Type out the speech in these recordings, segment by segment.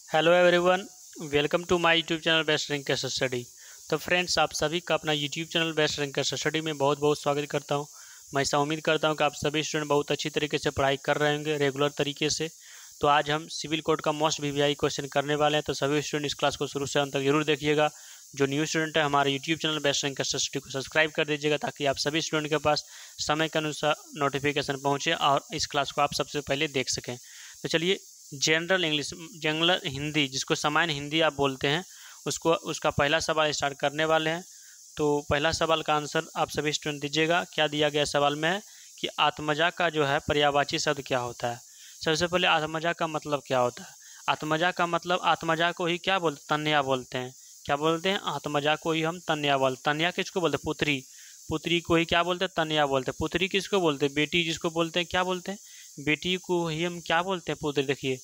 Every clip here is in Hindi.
Hello everyone, welcome to my YouTube channel best rank कैसे स्टडी। तो फ्रेंड्स, आप सभी का अपना यूट्यूब चैनल बेस्ट रैंक कैसे स्टडी में बहुत बहुत स्वागत करता हूं। मैं ऐसा उम्मीद करता हूं कि आप सभी स्टूडेंट बहुत अच्छी तरीके से पढ़ाई कर रहे होंगे रेगुलर तरीके से। तो आज हम सिविल कोड का मोस्ट वीवीआई क्वेश्चन करने वाले हैं, तो सभी स्टूडेंट इस क्लास को शुरू से अंत तक जरूर देखिएगा। जो न्यू स्टूडेंट है हमारे यूट्यूब चैनल बेस्ट रैंक कैसे स्टडी को सब्सक्राइब कर दीजिएगा, ताकि आप सभी स्टूडेंट के पास समय के अनुसार नोटिफिकेशन पहुँचे और इस क्लास को आप सबसे पहले देख सकें। तो चलिए, जनरल इंग्लिश, जनरल हिंदी, जिसको सामान्य हिंदी आप बोलते हैं, उसका पहला सवाल स्टार्ट करने वाले हैं। तो पहला सवाल का आंसर आप सभी स्टूडेंट दीजिएगा। क्या दिया गया सवाल में है कि आत्मजा का जो है पर्यायवाची शब्द क्या होता है। सबसे पहले आत्मजा का मतलब क्या होता है। आत्मजा का मतलब, आत्मजा को ही क्या बोलते, तन्या बोलते हैं। क्या बोलते हैं? आत्मजा को ही हम तन्या बोलते। तन्या किसको बोलते? पुत्री। पुत्री को ही क्या बोलते हैं? तन्या बोलते हैं। पुत्री किसको बोलते हैं? बेटी जिसको बोलते हैं क्या बोलते हैं? बेटी को ही हम क्या बोलते हैं? पुत्री। देखिए,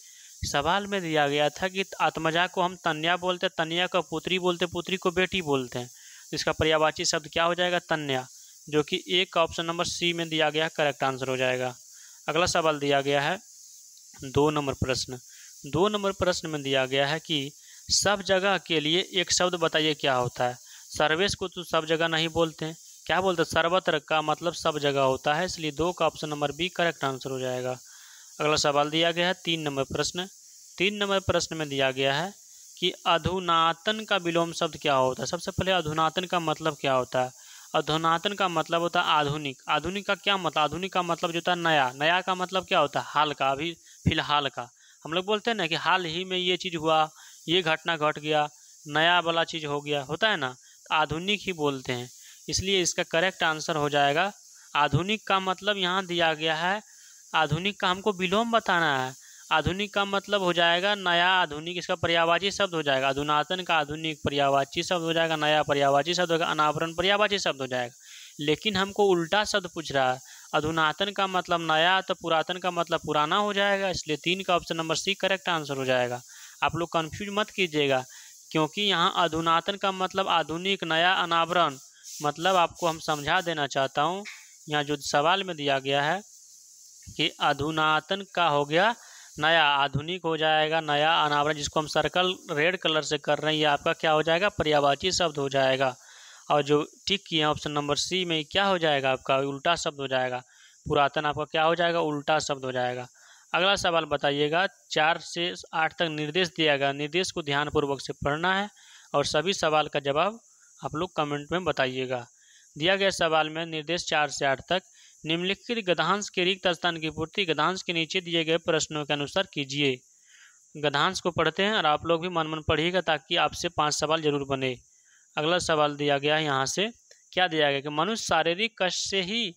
सवाल में दिया गया था कि आत्मजा को हम तन्या बोलते हैं, तन्या को पुत्री बोलते हैं, पुत्री को बेटी बोलते हैं। इसका पर्यायवाची शब्द क्या हो जाएगा? तन्या, जो कि एक का ऑप्शन नंबर सी में दिया गया करेक्ट आंसर हो जाएगा। अगला सवाल दिया गया है 2 नंबर प्रश्न। 2 नंबर प्रश्न में दिया गया है कि सब जगह के लिए एक शब्द बताइए क्या होता है। सर्वेश को तो सब जगह नहीं बोलते हैं, क्या बोलते हैं? सर्वत्र का मतलब सब जगह होता है, इसलिए 2 का option number B correct answer हो जाएगा। अगला सवाल दिया गया है 3 नंबर प्रश्न। 3 नंबर प्रश्न में दिया गया है कि अधुनातन का विलोम शब्द क्या होता है। सबसे पहले अधुनातन का मतलब क्या होता है। अधुनातन का मतलब होता है आधुनिक। आधुनिक का क्या मतलब? आधुनिक का मतलब जो होता है नया। नया का मतलब क्या होता है? हाल का, अभी फिलहाल का। हम लोग बोलते हैं ना कि हाल ही में ये चीज़ हुआ, ये घटना घट गया, नया वाला चीज़ हो गया, होता है ना, तो आधुनिक ही बोलते हैं। इसलिए इसका करेक्ट आंसर हो जाएगा आधुनिक का मतलब यहाँ दिया गया है। आधुनिक का हमको विलोम बताना है। आधुनिक का मतलब हो जाएगा नया। आधुनिक इसका पर्यायवाची शब्द हो जाएगा। अधुनातन का आधुनिक पर्यायवाची शब्द हो जाएगा, नया पर्यायवाची शब्द होगा, अनावरण पर्यायवाची शब्द हो जाएगा। लेकिन हमको उल्टा शब्द पूछ रहा है। अधुनातन का मतलब नया, तो पुरातन का मतलब पुराना हो जाएगा, इसलिए 3 का option number C correct answer हो जाएगा। आप लोग कंफ्यूज मत कीजिएगा, क्योंकि यहाँ अधुनातन का मतलब आधुनिक, नया, अनावरण, मतलब आपको हम समझा देना चाहता हूँ। यहाँ जो सवाल में दिया गया है कि अधुनातन का हो गया नया, आधुनिक हो जाएगा नया, अनावरण, जिसको हम सर्कल रेड कलर से कर रहे हैं, ये आपका क्या हो जाएगा? पर्यायवाची शब्द हो जाएगा। और जो टिक किए हैं ऑप्शन नंबर सी में, क्या हो जाएगा? आपका उल्टा शब्द हो जाएगा। पुरातन आपका क्या हो जाएगा? उल्टा शब्द हो जाएगा। अगला सवाल बताइएगा। 4 से 8 तक निर्देश दिया गया, निर्देश को ध्यानपूर्वक से पढ़ना है और सभी सवाल का जवाब आप लोग कमेंट में बताइएगा। दिया गया सवाल में निर्देश 4 से 8 तक, निम्नलिखित गद्यांश के रिक्त स्थान की पूर्ति गद्यांश के नीचे दिए गए प्रश्नों के अनुसार कीजिए। गद्यांश को पढ़ते हैं और आप लोग भी मन मन पढ़िएगा, ताकि आपसे 5 सवाल जरूर बने। अगला सवाल दिया गया है यहाँ से, क्या दिया गया कि मनुष्य शारीरिक कष्ट से ही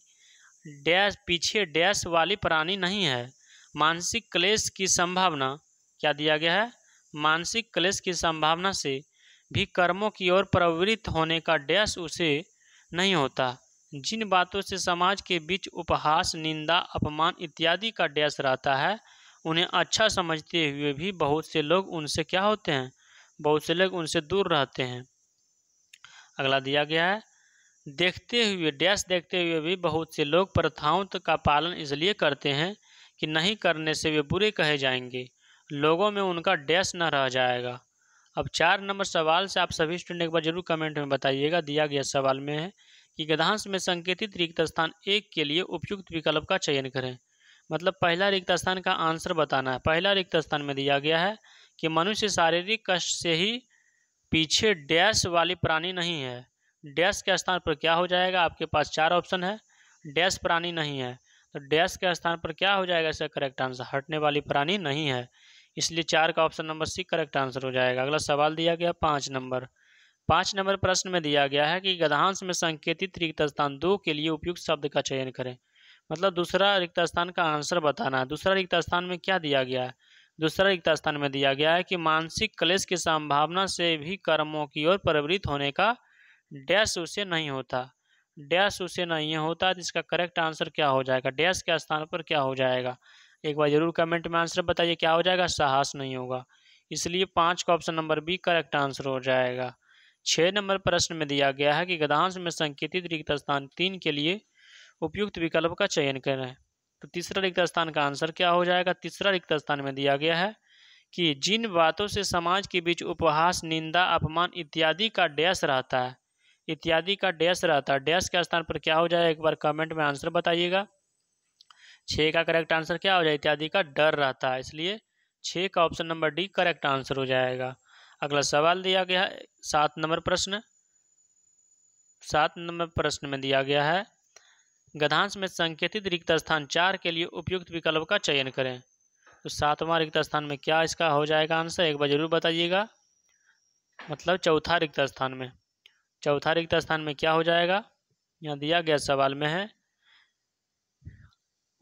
डैश पीछे डैश वाली प्राणी नहीं है। मानसिक क्लेश की संभावना, क्या दिया गया है? मानसिक क्लेश की संभावना से भी कर्मों की ओर प्रवृत्त होने का डैश उसे नहीं होता। जिन बातों से समाज के बीच उपहास, निंदा, अपमान इत्यादि का डैश रहता है, उन्हें अच्छा समझते हुए भी बहुत से लोग उनसे क्या होते हैं? बहुत से लोग उनसे दूर रहते हैं। अगला दिया गया है, देखते हुए भी बहुत से लोग प्रथाओं का पालन इसलिए करते हैं कि नहीं करने से वे बुरे कहे जाएंगे, लोगों में उनका डैश न रह जाएगा। अब 4 नंबर सवाल से आप सभी स्टूडेंट एक बार जरूर कमेंट में बताइएगा। दिया गया सवाल में है कि गद्यांश में संकेतित रिक्त स्थान 1 के लिए उपयुक्त विकल्प का चयन करें। मतलब पहला रिक्त स्थान का आंसर बताना है। पहला रिक्त स्थान में दिया गया है कि मनुष्य शारीरिक कष्ट से ही पीछे डैश वाली प्राणी नहीं है। डैश के स्थान पर क्या हो जाएगा? आपके पास 4 ऑप्शन है। डैश प्राणी नहीं है, तो डैश के स्थान पर क्या हो जाएगा? इसका करेक्ट आंसर हटने वाली प्राणी नहीं है, इसलिए 4 का option number C correct answer हो जाएगा। अगला सवाल दिया गया 5 नंबर। 5 नंबर प्रश्न में दिया गया है कि गद्यांश में संकेतित रिक्त स्थान 2 के लिए उपयुक्त शब्द का चयन करें। मतलब दूसरा रिक्त स्थान का आंसर बताना है। दूसरा रिक्त स्थान में क्या दिया गया है? दूसरा रिक्त स्थान में दिया गया है कि मानसिक क्लेश की संभावना से भी कर्मों की ओर प्रवृत्त होने का डैश उसे नहीं होता। डैश उसे नहीं होता, जिसका करेक्ट आंसर क्या हो जाएगा? डैश के स्थान पर क्या हो जाएगा? एक बार जरूर कमेंट में आंसर बताइए, क्या हो जाएगा? साहस नहीं होगा, इसलिए 5 का option number B correct answer हो जाएगा। 6 नंबर प्रश्न में दिया गया है कि गद्यांश में संकेतित रिक्त स्थान 3 के लिए उपयुक्त विकल्प का चयन करें। तो तीसरा रिक्त स्थान का आंसर क्या हो जाएगा? तीसरा रिक्त स्थान में दिया गया है कि जिन बातों से समाज के बीच उपहास, निंदा, अपमान इत्यादि का डैश रहता है, इत्यादि का डैश रहता है, डैश के स्थान पर क्या हो जाए, एक बार कमेंट में आंसर बताइएगा। 6 का करेक्ट आंसर क्या हो जाए, इत्यादि का डर रहता है, इसलिए 6 का option number D correct answer हो जाएगा। अगला सवाल दिया गया है 7 नंबर प्रश्न। 7 नंबर प्रश्न में दिया गया है गद्यांश में संकेतित रिक्त स्थान 4 के लिए उपयुक्त विकल्प का चयन करें। तो 7वां रिक्त स्थान में क्या इसका हो जाएगा आंसर, एक बार जरूर बताइएगा। मतलब चौथा रिक्त स्थान में, चौथा रिक्त स्थान में क्या हो जाएगा, यहाँ दिया गया सवाल में है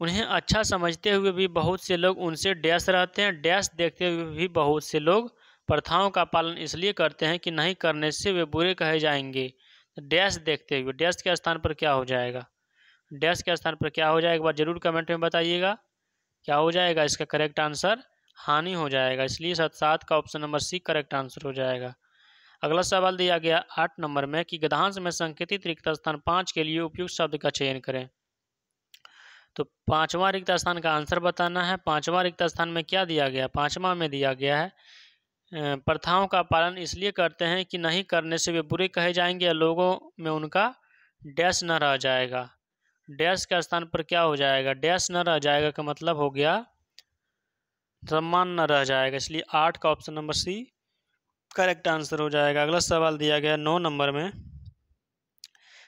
उन्हें अच्छा समझते हुए भी बहुत से लोग उनसे डैश रहते हैं, डैश देखते हुए भी बहुत से लोग प्रथाओं का पालन इसलिए करते हैं कि नहीं करने से वे बुरे कहे जाएंगे। डैश देखते हुए, डैश के स्थान पर क्या हो जाएगा, डैश के स्थान पर क्या हो जाएगा, एक बार जरूर कमेंट में बताइएगा क्या हो जाएगा। इसका करेक्ट आंसर हानि हो जाएगा, इसलिए 7 का option number C correct answer हो जाएगा। अगला सवाल दिया गया 8 नंबर में कि गद्यांश में संकेतित रिक्त स्थान 5 के लिए उपयुक्त शब्द का चयन करें। तो 5वां रिक्त स्थान का आंसर बताना है। 5वां रिक्त स्थान में क्या दिया गया, 5वां में दिया गया है प्रथाओं का पालन इसलिए करते हैं कि नहीं करने से वे बुरे कहे जाएंगे, लोगों में उनका डैश न रह जाएगा। डैश के स्थान पर क्या हो जाएगा, डैश न रह जाएगा का मतलब हो गया सम्मान न रह जाएगा, इसलिए 8 का option number C correct answer हो जाएगा। अगला सवाल दिया गया 9 नंबर में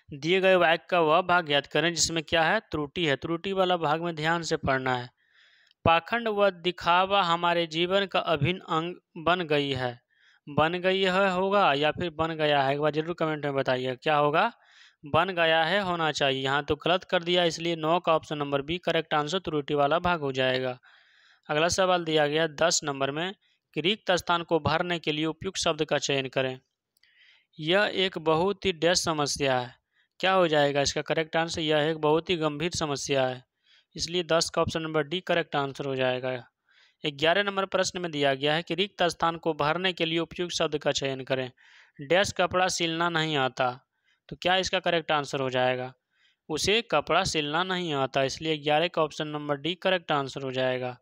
दिए गए वाक्य का वह भाग ज्ञात करें जिसमें क्या है, त्रुटि है। त्रुटि वाला भाग में ध्यान से पढ़ना है। पाखंड व दिखावा हमारे जीवन का अभिन्न अंग बन गई है, बन गई है होगा या फिर बन गया है, एक बार जरूर कमेंट में बताइए क्या होगा, बन गया है होना चाहिए, यहाँ तो गलत कर दिया, इसलिए 9 का option number B correct answer त्रुटि वाला भाग हो जाएगा। अगला सवाल दिया गया 10 नंबर में कि रिक्त स्थान को भरने के लिए उपयुक्त शब्द का चयन करें। यह एक बहुत ही डैश समस्या है, क्या हो जाएगा इसका करेक्ट आंसर, यह एक बहुत ही गंभीर समस्या है, इसलिए 10 का option number D correct answer हो जाएगा। 11 नंबर प्रश्न में दिया गया है कि रिक्त स्थान को भरने के लिए उपयुक्त शब्द का चयन करें। डैश कपड़ा सिलना नहीं आता, तो क्या इसका करेक्ट आंसर हो जाएगा, उसे कपड़ा सिलना नहीं आता, इसलिए 11 का option number D correct answer हो जाएगा।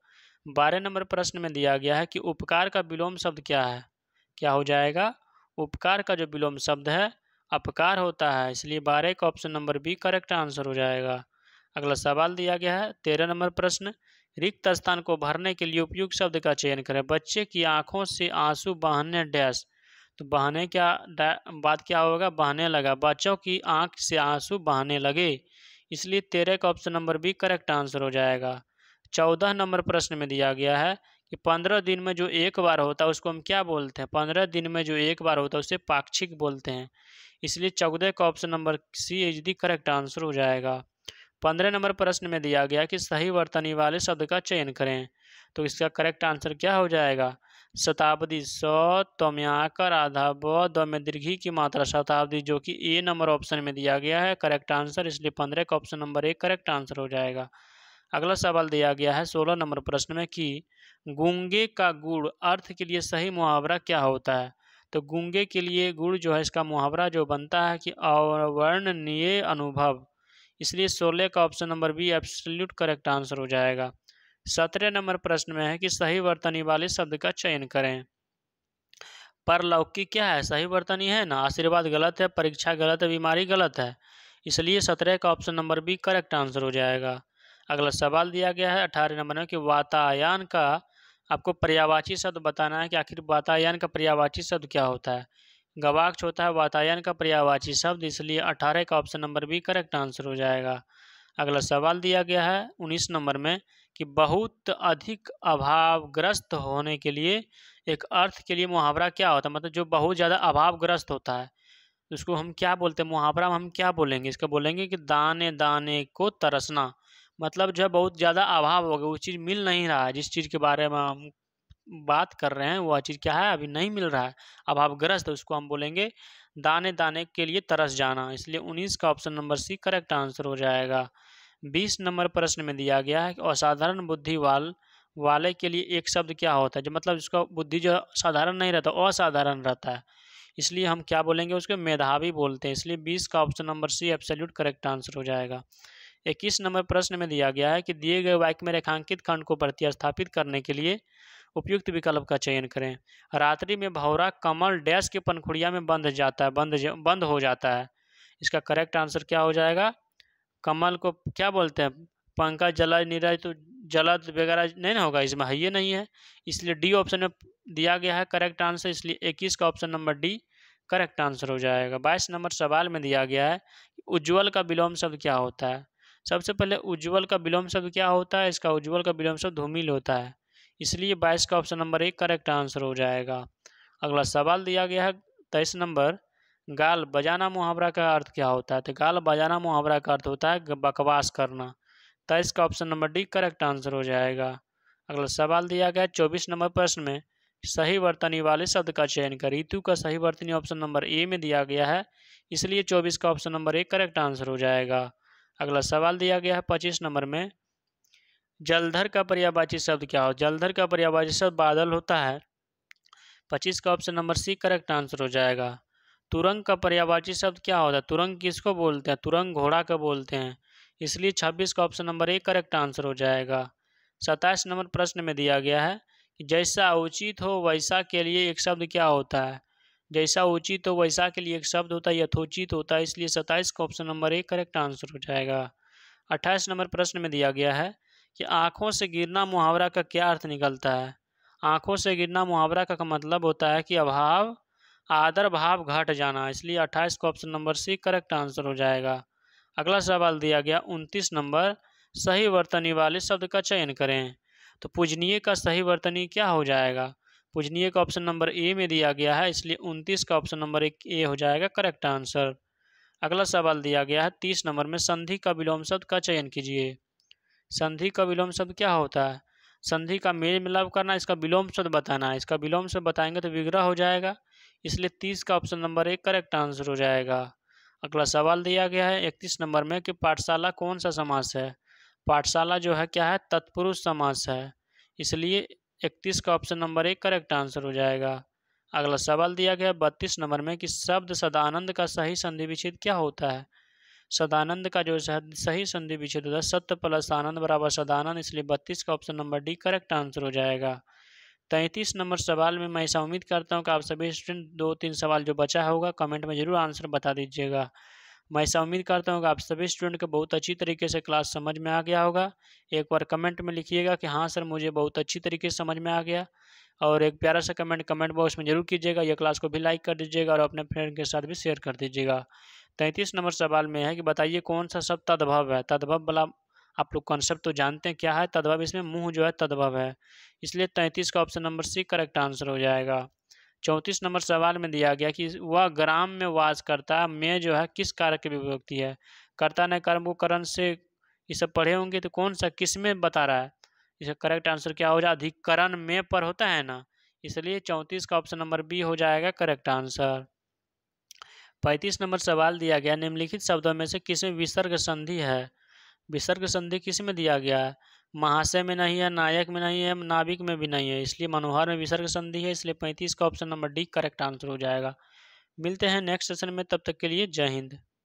12 नंबर प्रश्न में दिया गया है कि उपकार का विलोम शब्द क्या है, क्या हो जाएगा, उपकार का जो विलोम शब्द है अपकार होता है, इसलिए 12 का option number B correct answer हो जाएगा। अगला सवाल दिया गया है 13 नंबर प्रश्न रिक्त स्थान को भरने के लिए उपयुक्त शब्द का चयन करें। बच्चे की आंखों से आंसू बहने डैश, तो बहने क्या बात क्या होगा, बहने लगा, बच्चों की आंख से आंसू बहने लगे, इसलिए 13 का option number B correct answer हो जाएगा। 14 नंबर प्रश्न में दिया गया है कि 15 दिन में जो एक बार होता है उसको हम क्या बोलते हैं, 15 दिन में जो एक बार होता है उसे पाक्षिक बोलते हैं, इसलिए 14 का option number C is the correct answer हो जाएगा। 15 नंबर प्रश्न में दिया गया कि सही वर्तनी वाले शब्द का चयन करें, तो इसका करेक्ट आंसर क्या हो जाएगा, शताब्दी, सौ, तम्याकर, आधा ब, द में दीर्घी की मात्रा शताब्दी, जो कि ए नंबर ऑप्शन में दिया गया है करेक्ट आंसर, इसलिए 15 का option number A correct answer हो जाएगा। अगला सवाल दिया गया है 16 नंबर प्रश्न में कि गूंगे का गुड़ अर्थ के लिए सही मुहावरा क्या होता है। तो गूंगे के लिए गुड़ जो है इसका मुहावरा जो बनता है कि अवर्णनीय अनुभव, इसलिए 16 का option number B absolute correct answer हो जाएगा। 17 नंबर प्रश्न में है कि सही वर्तनी वाले शब्द का चयन करें। परलौकी क्या है, सही वर्तनी है ना, आशीर्वाद गलत है, परीक्षा गलत है, बीमारी गलत है, इसलिए 17 का option number B correct answer हो जाएगा। अगला सवाल दिया गया है 18 नंबर में कि वातायन का आपको पर्यायवाची शब्द बताना है कि आखिर वातायन का पर्यायवाची शब्द क्या होता है। गवाक्ष होता है वातायन का पर्यायवाची शब्द, इसलिए 18 का option number B correct answer हो जाएगा। अगला सवाल दिया गया है 19 नंबर में कि बहुत अधिक अभावग्रस्त होने के लिए एक अर्थ के लिए मुहावरा क्या होता है, मतलब जो बहुत ज़्यादा अभावग्रस्त होता है उसको हम क्या बोलते हैं, मुहावरा में हम क्या बोलेंगे, इसका बोलेंगे कि दाने दाने को तरसना, मतलब जो बहुत ज़्यादा अभाव हो गया, वो चीज़ मिल नहीं रहा है, जिस चीज़ के बारे में हम बात कर रहे हैं वह चीज़ क्या है अभी नहीं मिल रहा है, अभावग्रस्त, उसको हम बोलेंगे दाने दाने के लिए तरस जाना, इसलिए 19 का option number C correct answer हो जाएगा। 20 नंबर प्रश्न में दिया गया है कि असाधारण बुद्धि वाले के लिए एक शब्द क्या होता है, जो मतलब इसका बुद्धि जो साधारण नहीं रहता असाधारण रहता है, इसलिए हम क्या बोलेंगे उसको मेधावी बोलते हैं, इसलिए 20 का option number C absolute correct answer हो जाएगा। 21 नंबर प्रश्न में दिया गया है कि दिए गए वाक्य में रेखांकित खंड को प्रतिस्थापित करने के लिए उपयुक्त विकल्प का चयन करें। रात्रि में भौरा कमल डैश के पंखुड़िया में बंद हो जाता है। इसका करेक्ट आंसर क्या हो जाएगा? कमल को क्या बोलते हैं? पंखा जला नीरज, तो जलद वगैरह नहीं ना होगा, इसमें है ये नहीं है, इसलिए डी ऑप्शन में दिया गया है करेक्ट आंसर, इसलिए 21 का option number D correct answer हो जाएगा। 22 नंबर सवाल में दिया गया है उज्ज्वल का विलोम शब्द क्या होता है। सबसे पहले उज्ज्वल का विलोम शब्द क्या होता है? इसका उज्ज्वल का विलोम शब्द धूमिल होता है, इसलिए 22 का ऑप्शन नंबर 1 करेक्ट आंसर हो जाएगा। अगला सवाल दिया गया है 23 नंबर, गाल बजाना मुहावरा का अर्थ क्या होता है? तो गाल बजाना मुहावरा का अर्थ होता है बकवास करना, 23 का option number D correct answer हो जाएगा। अगला सवाल दिया गया है 24 नंबर प्रश्न में सही वर्तनी वाले शब्द का चयन कर। ऋतु का सही वर्तनी ऑप्शन नंबर ए में दिया गया है, इसलिए 24 का ऑप्शन नंबर 1 करेक्ट आंसर हो जाएगा। अगला सवाल दिया गया है 25 नंबर में जलधर का पर्यायवाची शब्द क्या हो? जलधर का पर्यायवाची शब्द बादल होता है, 25 का option number C correct answer हो जाएगा। तुरंग का पर्यायवाची शब्द क्या होता है? तुरंग किसको बोलते हैं? तुरंग घोड़ा को बोलते हैं, इसलिए 26 का ऑप्शन नंबर 1 करेक्ट आंसर हो जाएगा। 27 नंबर प्रश्न में दिया गया है कि जैसा उचित हो वैसा के लिए एक शब्द क्या होता है? जैसा उचित हो वैसा के लिए एक शब्द होता है यथोचित होता है, इसलिए 27 का ऑप्शन नंबर 1 करेक्ट आंसर हो जाएगा। 28 नंबर प्रश्न में दिया गया है कि आंखों से गिरना मुहावरा का क्या अर्थ निकलता है? आंखों से गिरना मुहावरा का मतलब होता है कि अभाव आदर भाव घट जाना, इसलिए 28 का option number C correct answer हो जाएगा। अगला सवाल दिया गया 29 नंबर, सही वर्तनी वाले शब्द का चयन करें। तो पूजनीय का सही वर्तनी क्या हो जाएगा? पूजनीय का ऑप्शन नंबर ए में दिया गया है, इसलिए 29 का ऑप्शन नंबर 1 ए हो जाएगा करेक्ट आंसर। अगला सवाल दिया गया है 30 नंबर में संधि का विलोम शब्द का चयन कीजिए। संधि का विलोम शब्द क्या होता है? संधि का मेल मिलाप करना, इसका विलोम शब्द बताना है। इसका विलोम शब्द बताएंगे तो विग्रह हो जाएगा, इसलिए 30 का ऑप्शन नंबर 1 करेक्ट आंसर हो जाएगा। अगला सवाल दिया गया है 31 नंबर में कि पाठशाला कौन सा समास है? पाठशाला जो है क्या है? तत्पुरुष समास है, इसलिए 31 का ऑप्शन नंबर 1 करेक्ट आंसर हो जाएगा। अगला सवाल दिया गया 32 नंबर में कि शब्द सदानंद का सही संधि विच्छेद क्या होता है? सदानंद का जो सही संधि विच्छेद होता है सत्य प्लस आनंद बराबर सदानंद, इसलिए 32 का option number D correct answer हो जाएगा। 33 नंबर सवाल में मैं ऐसा उम्मीद करता हूं कि आप सभी स्टूडेंट 2-3 सवाल जो बचा होगा कमेंट में जरूर आंसर बता दीजिएगा। मैं ऐसा उम्मीद करता हूं कि आप सभी स्टूडेंट को बहुत अच्छी तरीके से क्लास समझ में आ गया होगा। एक बार कमेंट में लिखिएगा कि हाँ सर मुझे बहुत अच्छी तरीके से समझ में आ गया, और एक प्यारा सा कमेंट बॉक्स में जरूर कीजिएगा। यह क्लास को भी लाइक कर दीजिएगा और अपने फ्रेंड के साथ भी शेयर कर दीजिएगा। 33 नंबर सवाल में है कि बताइए कौन सा शब्द तद्भव है। तद्भव वाला आप लोग कॉन्सेप्ट तो जानते हैं क्या है तद्भव, इसमें मुंह जो है तद्भव है, इसलिए 33 का option number C correct answer हो जाएगा। 34 नंबर सवाल में दिया गया कि वह ग्राम में वास करता है, में जो है किस कारक की विभक्ति है? कर्ता ने कर्म को करण से ये सब पढ़े होंगे, तो कौन सा किस में बता रहा है? इसका करेक्ट आंसर क्या हो जाए? अधिकरण में पर होता है ना, इसलिए 34 का ऑप्शन नंबर बी हो जाएगा करेक्ट आंसर। 35 नंबर सवाल दिया गया निम्नलिखित शब्दों में से किसमें विसर्ग संधि है? विसर्ग संधि किस में दिया गया है? महाशय में नहीं है, नायक में नहीं है, नाविक में भी नहीं है, इसलिए मनोहर में विसर्ग संधि है, इसलिए 35 का option number D correct answer हो जाएगा। मिलते हैं नेक्स्ट सेशन में, तब तक के लिए जय हिंद।